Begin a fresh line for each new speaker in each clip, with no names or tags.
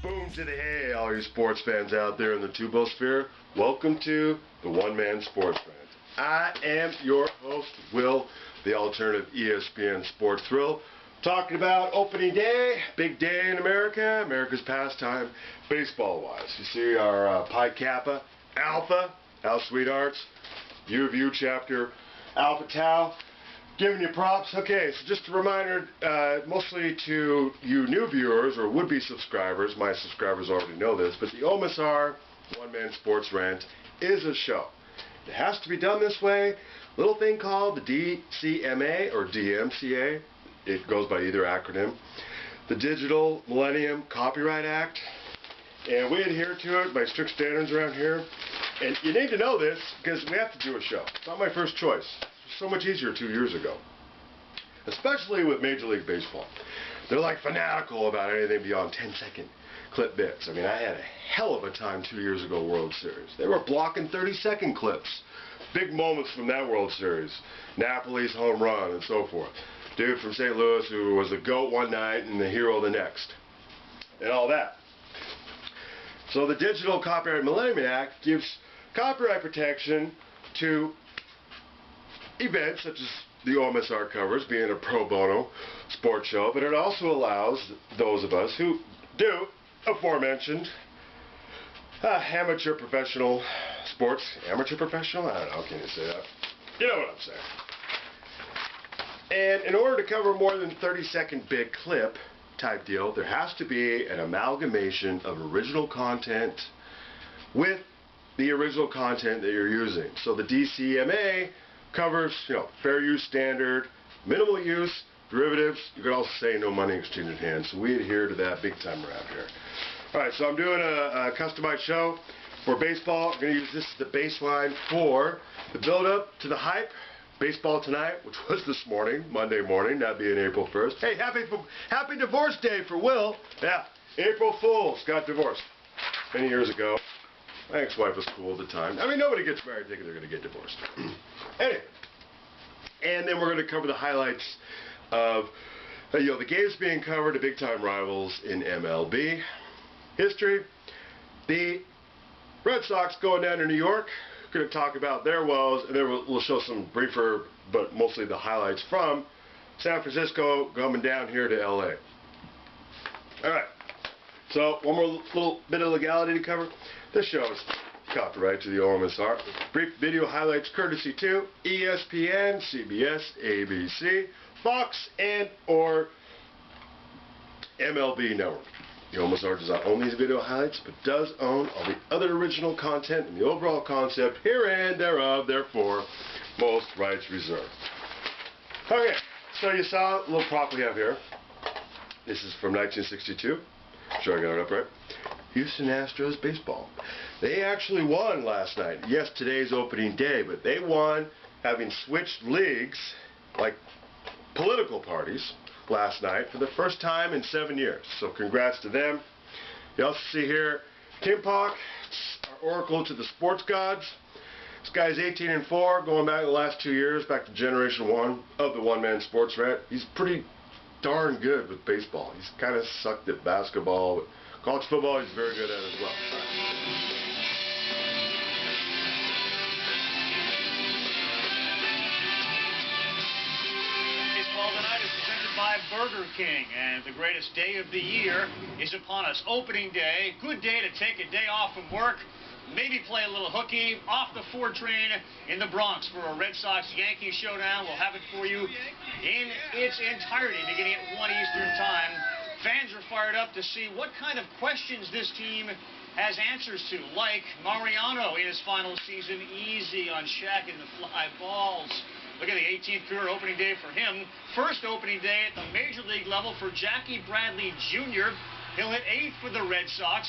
Boom to the hay, all you sports fans out there in the Tubosphere. Welcome to the One Man Sports Rant. I am your host, Will, the alternative ESPN Sports Thrill. Talking about opening day, big day in America, America's pastime, baseball-wise. You see our Pi Kappa Alpha, sweethearts, U of U chapter, Alpha Tau. Giving you props. Okay, so just a reminder, mostly to you new viewers or would-be subscribers, my subscribers already know this, but the OMSR One Man Sports Rant is a show. It has to be done this way. Little thing called the DMCA or DMCA. It goes by either acronym. The Digital Millennium Copyright Act. And we adhere to it by strict standards around here. And you need to know this because we have to do a show. It's not my first choice. So much easier 2 years ago, especially with Major League Baseball. They're like fanatical about anything beyond 10-second clip bits. I mean, I had a hell of a time 2 years ago World Series. They were blocking 30-second clips. Big moments from that World Series. Napoli's home run and so forth. Dude from St. Louis who was the GOAT one night and the hero the next. And all that. So the Digital Copyright Millennium Act gives copyright protection to events such as the OMSR covers, being a pro bono sports show, but it also allows those of us who do aforementioned amateur professional sports. Amateur professional? I don't know, can you say that? You know what I'm saying. And in order to cover more than 30-second big clip type deal, there has to be an amalgamation of original content with the original content that you're using. So the DCMA covers, fair use standard, minimal use, derivatives. You could also say no money exchange in hand. So we adhere to that big time around here. Alright, so I'm doing a customized show for baseball. I'm going to use this as the baseline for the build-up to the hype. Baseball tonight, which was this morning, Monday morning, that being April 1st. Hey, happy divorce day for Will. Yeah, April Fools, got divorced many years ago. My ex-wife was cool at the time. I mean, nobody gets married thinking they're going to get divorced. Anyway, and then we're going to cover the highlights of the games being covered, the big-time rivals in MLB history. The Red Sox going down to New York. We're going to talk about their woes, and then we'll show some briefer, but mostly the highlights from San Francisco coming down here to LA. All right. So one more little bit of legality to cover. This show is copyright to the OMSR. Brief video highlights courtesy to ESPN, CBS, ABC, Fox, and or MLB Network. The OMSR does not own these video highlights, but does own all the other original content and the overall concept herein, thereof, therefore, most rights reserved. Okay, so you saw a little prop we have here. This is from 1962. Sure I got it up right. Houston Astros baseball. They actually won last night. Yes, today's opening day, but they won having switched leagues, like political parties, last night for the first time in 7 years. So congrats to them. You also see here Kim Pak, our oracle to the sports gods. This guy's 18-4, going back the last 2 years, back to Generation 1 of the One Man Sports Rant. He's pretty darn good with baseball. He's kind of sucked at basketball, but college football he's very good at as well.
Baseball tonight is presented by Burger King, and the greatest day of the year is upon us. Opening day, good day to take a day off from work, maybe play a little hooky off the 4 train in the Bronx for a Red Sox-Yankees showdown. We'll have it for you in its entirety beginning at 1 Eastern Time. Fans are fired up to see what kind of questions this team has answers to, like Mariano in his final season, easy on Shaq in the fly balls. Look at the 18th career opening day for him. First opening day at the Major League level for Jackie Bradley Jr. He'll hit 8th for the Red Sox.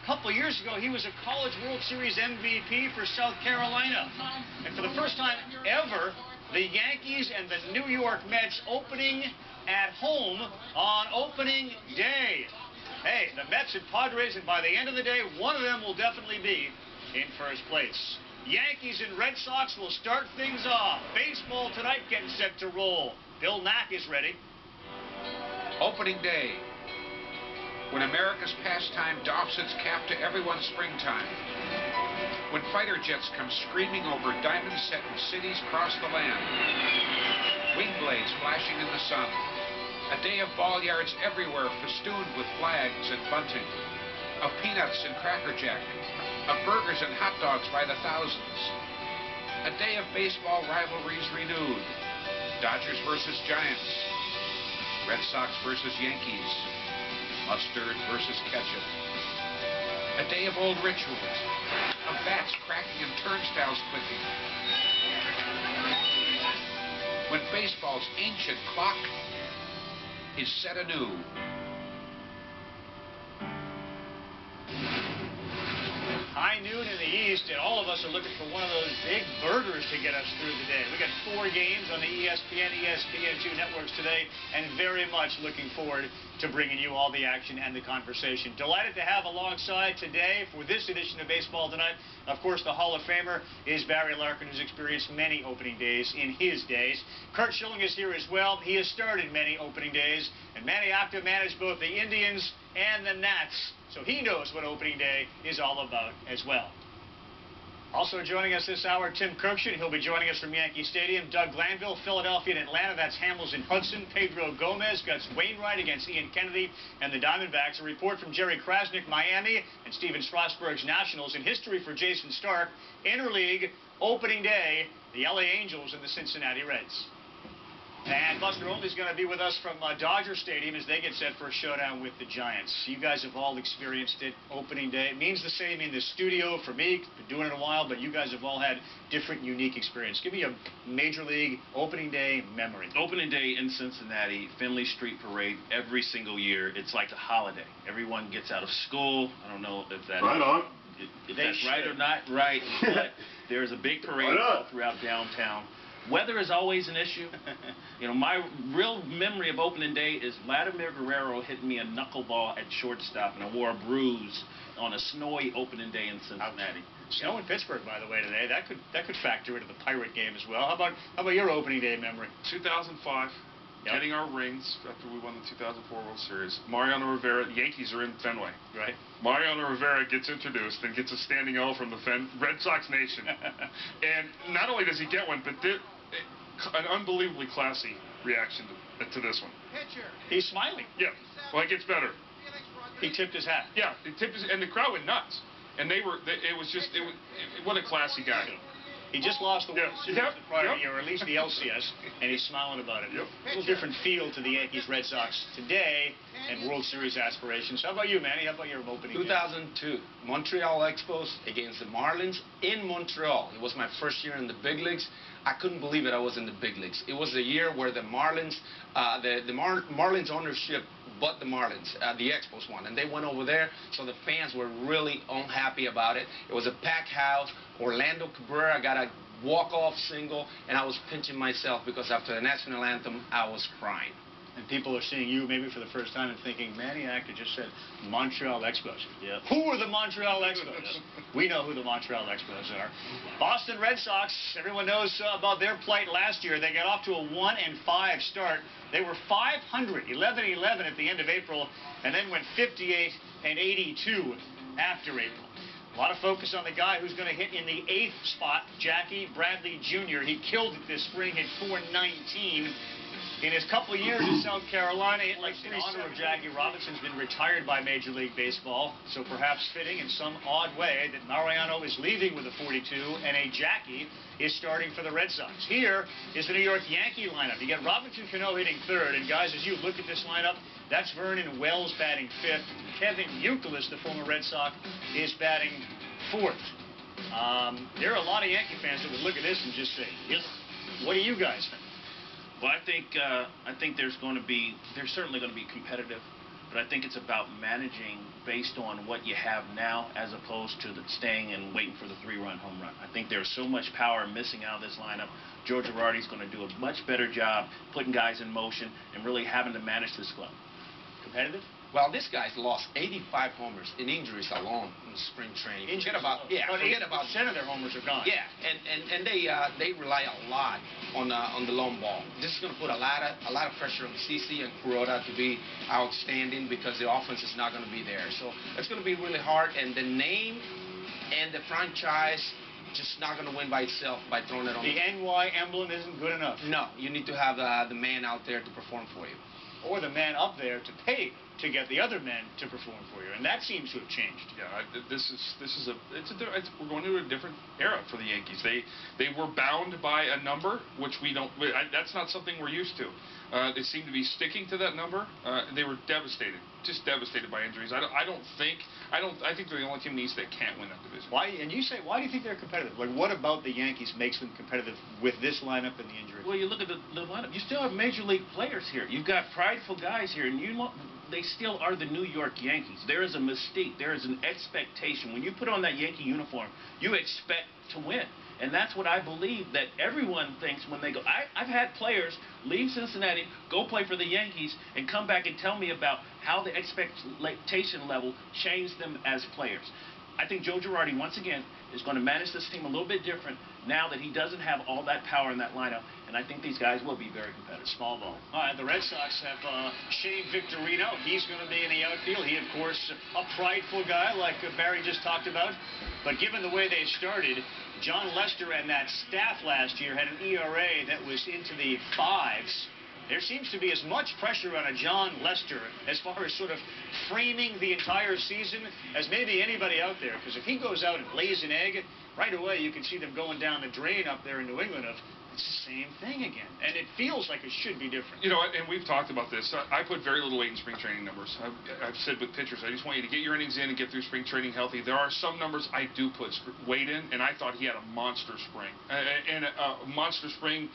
A couple years ago, he was a College World Series MVP for South Carolina. And for the first time ever, the Yankees and the New York Mets opening at home on opening day. Hey, the Mets and Padres, and by the end of the day, one of them will definitely be in first place. Yankees and Red Sox will start things off. Baseball tonight getting set to roll. Bill Knack is ready.
Opening day. When America's pastime doffs its cap to everyone's springtime. When fighter jets come screaming over diamond-set cities across the land. Wing blades flashing in the sun. A day of ball yards everywhere festooned with flags and bunting. Of peanuts and Cracker Jack. Of burgers and hot dogs by the thousands. A day of baseball rivalries renewed. Dodgers versus Giants. Red Sox versus Yankees. Mustard versus ketchup. A day of old rituals. Of bats cracking and turnstiles clicking. When baseball's ancient clock is set anew.
High noon in the east, and all of us are looking for one of those big burgers to get us through the day. We got 4 games on the ESPN2 networks today, and very much looking forward to bringing you all the action and the conversation. Delighted to have alongside today for this edition of Baseball Tonight, of course, the Hall of Famer is Barry Larkin, who's experienced many opening days in his days. Curt Schilling is here as well. He has started many opening days, and Manny Acta managed both the Indians and the Nats, so he knows what opening day is all about as well. Also joining us this hour, Tim Kirkshin. He'll be joining us from Yankee Stadium. Doug Glanville, Philadelphia and Atlanta. That's Hamels and Hudson. Pedro Gomez, Gus Wainwright against Ian Kennedy and the Diamondbacks. A report from Jerry Krasnick, Miami, and Steven Strasburg's Nationals. In history for Jason Stark, interleague opening day, the LA Angels and the Cincinnati Reds. And Buster Olney's going to be with us from Dodger Stadium as they get set for a showdown with the Giants. You guys have all experienced it opening day. It means the same in the studio for me. Been doing it a while, but you guys have all had different, unique experience. Give me a Major League opening day memory.
Opening day in Cincinnati, Finley Street Parade, every single year. It's like a holiday. Everyone gets out of school. I don't know if that
Right on.
If that's right or not right, but there's a big parade all throughout downtown. Weather is always an issue. You know, my real memory of opening day is Vladimir Guerrero hitting me a knuckleball at shortstop, and I wore a bruise on a snowy opening day in Cincinnati.
Snow in Pittsburgh, by the way, today. That could factor into the Pirate game as well. How about your opening day memory?
2005.
Yep.
Getting our rings after we won the 2004 World Series. Mariano Rivera, the Yankees are in Fenway.
Right.
Mariano Rivera gets introduced and gets a standing O from the Red Sox Nation. And not only does he get one, but an unbelievably classy reaction to this one.
He's smiling.
Yeah. Well, it gets better.
He tipped his hat.
Yeah, he tipped his, and the crowd went nuts. And what a classy guy.
He just lost the World Series the prior year, or at least the LCS, and he's smiling about it.
Yep.
A little different feel to the Yankees-Red Sox today and World Series aspirations. How about you, Manny? How about your opening
2002, Montreal Expos against the Marlins in Montreal. It was my first year in the big leagues. I couldn't believe it. I was in the big leagues. It was the year where the Marlins, Marlins ownership bought the Marlins, the Expos won, and they went over there, so the fans were really unhappy about it. It was a packed house. Orlando Cabrera got a walk-off single, and I was pinching myself because after the national anthem, I was crying.
And people are seeing you maybe for the first time and thinking, Manny Acta just said Montreal Expos.
Yep.
Who are the Montreal Expos? We know who the Montreal Expos are. Boston Red Sox, everyone knows about their plight last year. They got off to a 1-5 start. They were 500, 11-11 at the end of April, and then went 58-82 after April. A lot of focus on the guy who's going to hit in the 8th spot, Jackie Bradley Jr. He killed it this spring at .419. In his couple of years in South Carolina, in honor of Jackie Robinson's been retired by Major League Baseball, so perhaps fitting in some odd way that Mariano is leaving with a 42 and a Jackie is starting for the Red Sox. Here is the New York Yankee lineup. You got Robinson Cano hitting 3rd, and guys, as you look at this lineup, that's Vernon Wells batting 5th. Kevin Youkilis, the former Red Sox, is batting 4th. There are a lot of Yankee fans that would look at this and just say, yes. What do you guys think?
Well, I think they're certainly going to be competitive, but I think it's about managing based on what you have now as opposed to staying and waiting for the 3-run home run. I think there's so much power missing out of this lineup. Joe Girardi's going to do a much better job putting guys in motion and really having to manage this club.
Competitive?
Well, this guy's lost 85 homers in injuries alone in spring training. Forget about
of their homers are gone.
Yeah, and they rely a lot on the long ball. This is going to put a lot of pressure on CC and Kuroda to be outstanding because the offense is not going to be there. So it's going to be really hard, and the name and the franchise just not going to win by itself by throwing it on
the NY emblem isn't good enough.
No, you need to have the man out there to perform for you.
Or the man up there to pay to get the other men to perform for you, and that seems to have changed.
Yeah, we're going to a different era for the Yankees. They were bound by a number, which we don't. That's not something we're used to. They seem to be sticking to that number. They were devastated, just devastated by injuries. I think they're the only team in the East that can't win that division.
Why? And you say, why do you think they're competitive? Like, what about the Yankees makes them competitive with this lineup and the injuries?
Well, you look at the lineup. You still have major league players here. You've got prideful guys here, and they still are the New York Yankees. There is a mystique. There is an expectation. When you put on that Yankee uniform, you expect to win. And that's what I believe that everyone thinks when they go. I've had players leave Cincinnati, go play for the Yankees, and come back and tell me about how the expectation level changed them as players. I think Joe Girardi, once again, is going to manage this team a little bit different now that he doesn't have all that power in that lineup, and I think these guys will be very competitive.
Small ball. All right, the Red Sox have Shane Victorino. He's going to be in the outfield. He, of course, a prideful guy like Barry just talked about, but given the way they started, John Lester and that staff last year had an ERA that was into the 5s. There seems to be as much pressure on a John Lester as far as sort of framing the entire season as maybe anybody out there. Because if he goes out and lays an egg, right away you can see them going down the drain up there in New England of it's the same thing again. And it feels like it should be different.
You know, and we've talked about this. I put very little weight in spring training numbers. I've said with pitchers, I just want you to get your innings in and get through spring training healthy. There are some numbers I do put weight in, and I thought he had a monster spring. And a monster spring,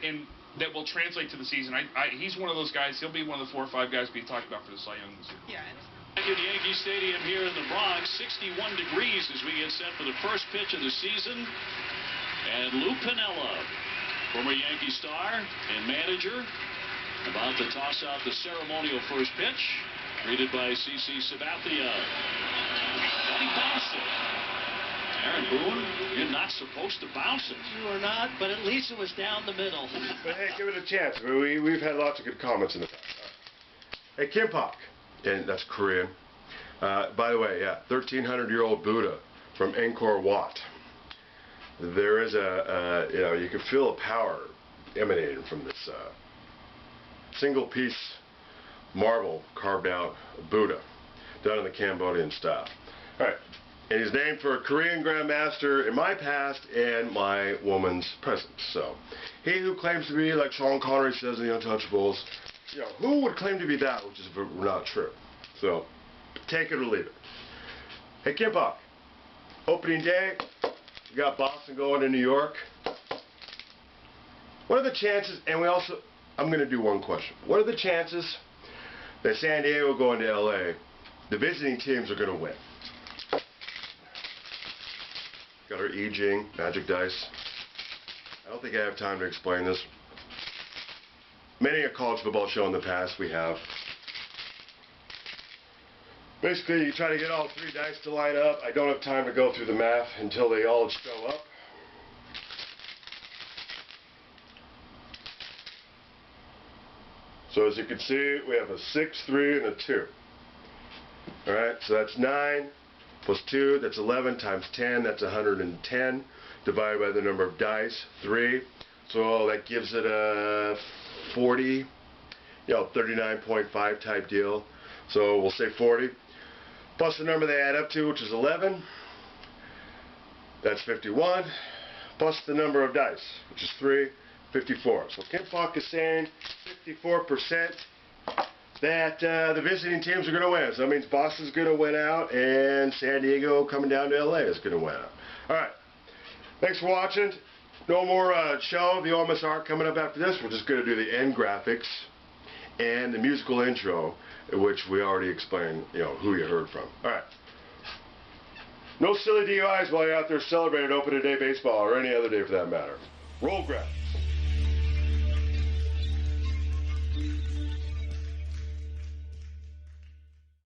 and that will translate to the season. He's one of those guys. He'll be one of the 4 or 5 guys being talked about for the Cy Young this year.
Yeah. At Yankee Stadium here in the Bronx, 61 degrees as we get set for the first pitch of the season. And Lou Piniella, former Yankee star and manager, about to toss out the ceremonial first pitch, greeted by CC Sabathia. And he bounced it. Aaron Boone, you're not supposed to bounce it.
You are not, but at least it was down the middle.
But hey, give it a chance. We've had lots of good comments in the past. Hey, Kim Pak, and that's Korean. By the way, yeah, 1,300-year-old Buddha from Angkor Wat. There is you can feel a power emanating from this single piece marble carved out Buddha done in the Cambodian style. All right. And he's named for a Korean grandmaster in my past and my woman's present. So, he who claims to be, like Sean Connery says in The Untouchables, who would claim to be that, which is not true. So, take it or leave it. Hey, Kim Pak, opening day, you got Boston going to New York. What are the chances, and I'm going to do one question. What are the chances that San Diego going to LA, the visiting teams are going to win? Got our I Ching, magic dice. I don't think I have time to explain this. Many a college football show in the past we have. Basically, you try to get all 3 dice to line up. I don't have time to go through the math until they all show up. So as you can see, we have a 6, 3, and a 2. Alright, so that's 9. Plus 2, that's 11 times 10, that's 110, divided by the number of dice, 3. So that gives it a 40, 39.5 type deal. So we'll say 40. Plus the number they add up to, which is 11. That's 51. Plus the number of dice, which is 3, 54. So Kim Pak is saying 54%. That the visiting teams are going to win. So that means Boston's going to win out, and San Diego coming down to LA is going to win out. All right. Thanks for watching. No more show. The OMSR coming up after this. We're just going to do the end graphics and the musical intro, which we already explained, who you heard from. All right. No silly DUIs while you're out there celebrating opening day baseball or any other day for that matter. Roll graphics.